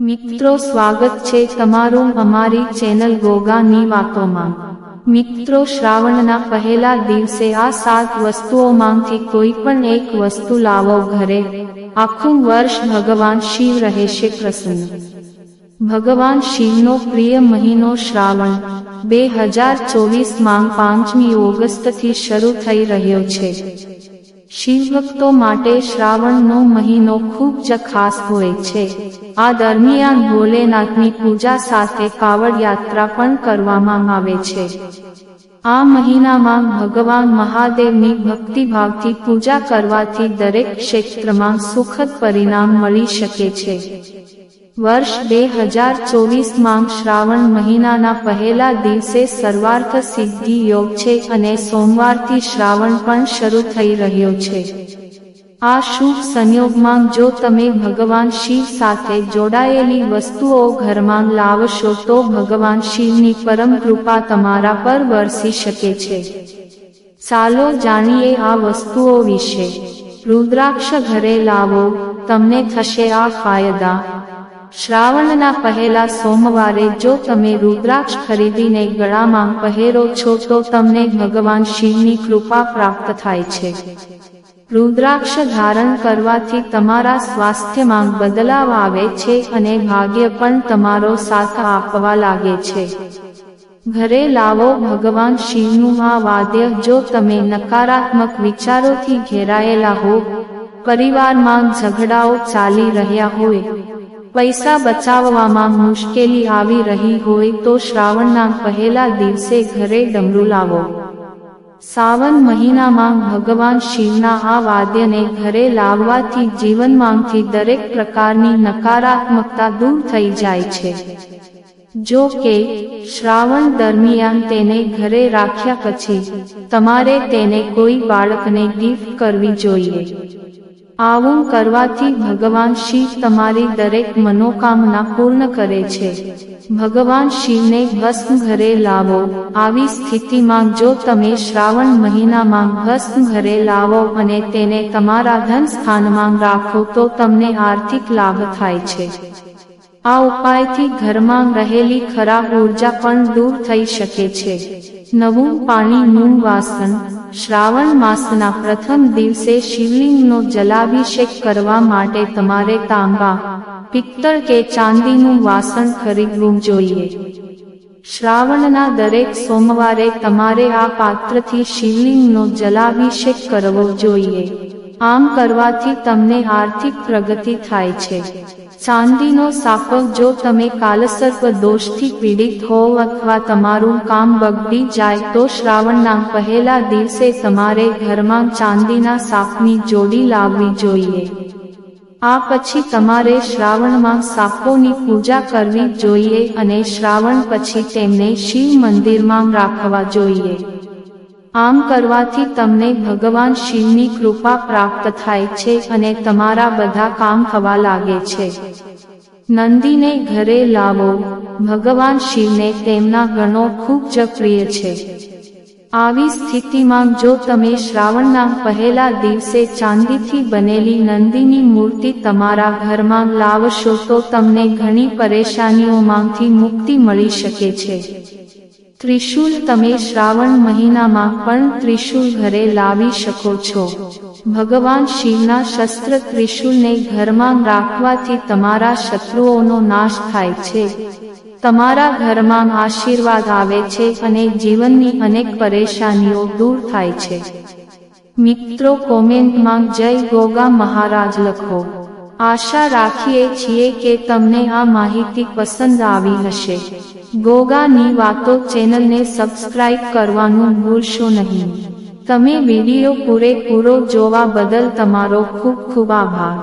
મિત્રો સ્વાગત છે તમારું અમારી ચેનલ ગોગાની વાતોમાં। મિત્રો શ્રાવણના પહેલા દિવસે આ 7 વસ્તુઓમાંથી કોઈ પણ એક વસ્તુ લાવો ઘરે, આખું વર્ષ ભગવાન શિવ રહેશે પ્રસન્ન। ભગવાન શિવનો પ્રિય મહિનો શ્રાવણ 2024માં 5મી ઓગસ્ટથી શરૂ થઈ રહ્યો છે। શિવભક્તો માટે શ્રાવણનો મહિનો ખૂબ જ ખાસ હોય છે। આ દરમિયાન ભોલેનાથની પૂજા સાથે કાવડ યાત્રા પણ કરવામાં આવે છે। આ મહિનામાં ભગવાન મહાદેવની ભક્તિભાવથી પૂજા કરવાથી દરેક ક્ષેત્રમાં સુખદ પરિણામ મળી શકે છે। વર્ષ 2024માં શ્રાવણ મહિનાના પહેલા દિવસે સર્વાર્થ સિદ્ધિ યોગ છે અને સોમવારથી શ્રાવણ પણ શરૂ થઈ રહ્યો છે। આ શુભ સંયોગમાં જો તમે ભગવાન શિવ સાથે જોડાયેલી વસ્તુઓ ઘરમાં લાવશો તો ભગવાન શિવની પરમ કૃપા તમારા પર વરસી શકે છે। ચાલો જાણીએ આ વસ્તુઓ વિશે। રુદ્રાક્ષ ઘરે લાવો, તમને થશે આ ફાયદા। શ્રાવણના પહેલા સોમવારે જો તમે રુદ્રાક્ષ ખરીદીને ગળામાં પહેરો છો તો તમને ભગવાન શિવની કૃપા પ્રાપ્ત થાય છે। રુદ્રાક્ષ ધારણ કરવાથી તમારા સ્વાસ્થ્યમાં બદલાવ આવે છે અને ભાગ્ય પણ તમારો સાથ આપવા લાગે છે। ઘરે લાવો ભગવાન શિવનું આ વાદ્ય। જો તમે નકારાત્મક વિચારોથી ઘેરાયેલા હો, પરિવારમાં ઝઘડાઓ ચાલી રહ્યા હોય, પૈસા બચાવવામાં મુશ્કેલી આવી રહી હોય તો શ્રાવણના પહેલા દિવસે ઘરે ડમરું લાવો। સાવન મહિનામાં ભગવાન શિવના આ વાદ્યને ઘરે લાવવાથી જીવનમાંથી દરેક પ્રકારની નકારાત્મકતા દૂર થઈ જાય છે। જો કે શ્રાવણ દરમિયાન તેને ઘરે રાખ્યા પછી તમારે તેને કોઈ બાળકને ગિફ્ટ કરવી જોઈએ। આવું કરવાથી ભગવાન શિવ તમારી દરેક મનોકામના પૂર્ણ કરે છે। ભગવાન શિવને ભસ્મ ઘરે લાવો। આવી સ્થિતિમાં જો તમે શ્રાવણ મહિનામાં ભસ્મ ઘરે લાવો અને તેને તમારા ધન સ્થાનમાં રાખો તો તમને આર્થિક લાભ થાય છે। આ ઉપાયથી ઘરમાં રહેલી ખરાબ ઉર્જા પણ દૂર થઈ શકે છે। નવું પાણીનું વાસણ। શ્રાવણ માસના પ્રથમ દિવસે શિવલિંગનો જલાભિષેક કરવા માટે તમારે તાંબા, પિત્તળ કે ચાંદીનું વાસણ ખરીદવું જોઈએ। શ્રાવણના દરેક સોમવારે તમારે આ પાત્રથી શિવલિંગનો જલાભિષેક કરવો જોઈએ। આમ કરવાથી તમને આર્થિક પ્રગતિ થાય છે। ચાંદીનો સાફો। જો તમે કાલસર્પ દોષથી પીડિત હોવ અથવા તમારું કામ બગડી જાય તો શ્રાવણના પહેલા દિવસે તમારે ઘરમાં ચાંદીના સાફની જોડી લાવવી જોઈએ। આ પછી તમારે શ્રાવણમાં સાફોની પૂજા કરવી જોઈએ અને શ્રાવણ પછી તેમને શિવ મંદિરમાં રાખવા જોઈએ। આમ કરવાથી તમને ભગવાન શિવની કૃપા પ્રાપ્ત થાય છે અને તમારા બધા કામ થવા લાગે છે। નંદીને ઘરે લાવો। ભગવાન શિવને તેમના ગણો ખૂબ જ પ્રિય છે। આવી સ્થિતિમાં જો તમે શ્રાવણના પહેલા દિવસે ચાંદીથી બનેલી નંદીની મૂર્તિ તમારા ઘરમાં લાવશો તો તમને ઘણી પરેશાનીઓમાંથી મુક્તિ મળી શકે છે। ત્રિશૂળ। તમે શ્રાવણ મહિનામાં પણ ત્રિશૂળ ઘરે લાવી શકો છો। ભગવાન શિવના શસ્ત્ર ત્રિશૂળને ઘરમાં રાખવાથી તમારા શત્રુઓનો નાશ થાય છે, તમારા ઘરમાં આશીર્વાદ આવે છે અને જીવનની અનેક પરેશાનીઓ દૂર થાય છે। મિત્રો કોમેન્ટમાં જય ગોગા મહારાજ લખો। આશા રાખીએ છીએ કે તમને આ માહિતી પસંદ આવી હશે। ગોગાની વાતો ચેનલને સબસ્ક્રાઇબ કરવાનું ભૂલશો નહીં। તમે વિડિયો પૂરેપૂરો જોવા બદલ તમારો ખૂબ ખૂબ આભાર।